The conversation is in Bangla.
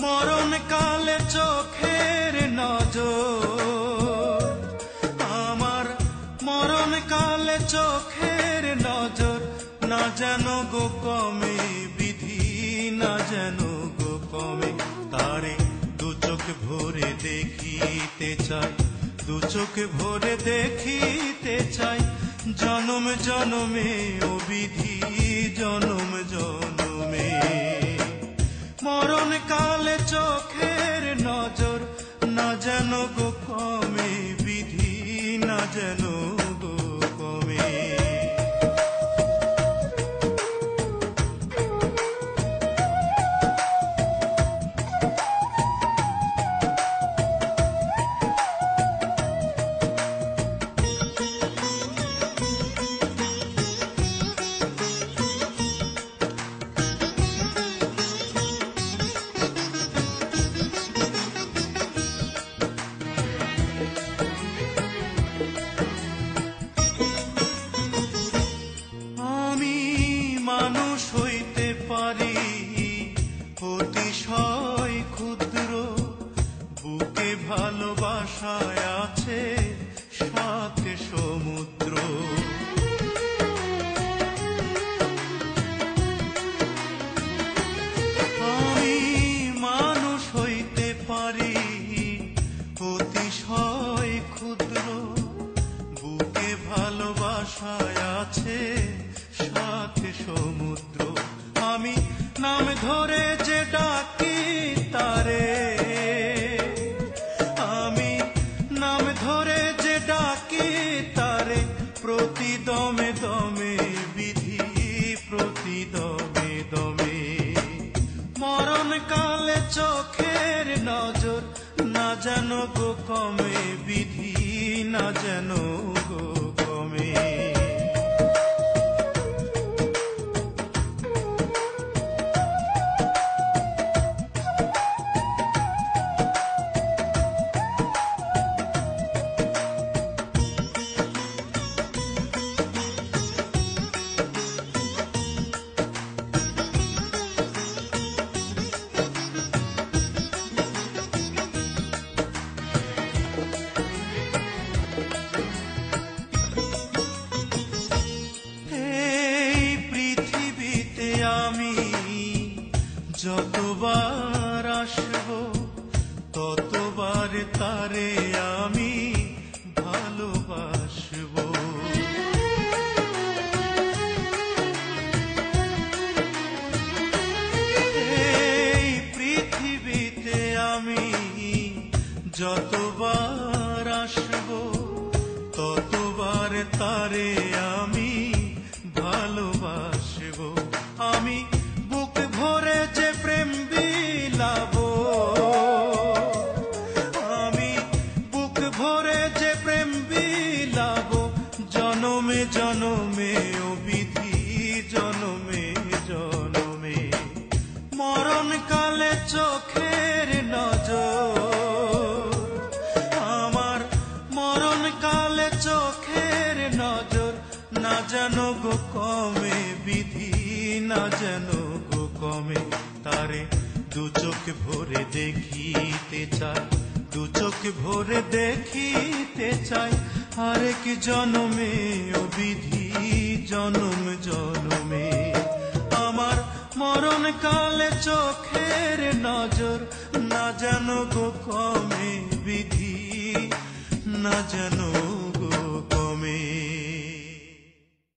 মরণ কালে চোখের নজর, আমার মরণ কালে চোখের নজর, না যেন গো কমে বিধি, না যেন গো কমে। তারে দু চোখ ভরে দেখিতে চাই, দু চোখ ভরে দেখিতে চাই, জনম জনমে ও বিধি, জনম জনমে। মরণ কালে চোখের নজর, না যেন গো কমে বিধি, না যেন গো কমে। মানুষ হইতে পারি অতিশয় ক্ষুদ্র, বুকে ভালোবাসায় আছে সাত সমুদ্র। আমি মানুষ হইতে পারি অতিশয় ক্ষুদ্র, বুকে ভালোবাসায় আছে সাথে সমুদ্র। আমি নাম ধরে যে ডাকি তারে, আমি নাম ধরে যে ডাকি তারে, প্রতি দমে দমে বিধি, প্রতি দমে দমে। মরণ কালে চোখের নজর, না যেন গো কমে বিধি, না যেন গো কমে। আমি যতবার আসব, ততবার তারে আমি ভালোবাসব। এই পৃথিবীতে আমি যতবার আসব, ততবার তারে আমি ভালোবাসব। আমি বুক ভরে যে প্রেম বিলাবো, আমি বুক ভরে যে প্রেম বিলাবো, জনমে জনমে ও বিধি, জনমে জনমে। মরণ কালে চোখের নজর, আমার মরণ কালে চোখের নজর, না যেন গো কমে বিধি, না যেন গো কমে। তারে দু চোখ ভরে দেখিতে চাই, দু চোখ ভরে দেখিতে চাই, আরেক জনমে ও বিধি, জনম জনমে। আমার মরণ কালে চোখের নজর, না যেন গো কমে বিধি, না যেন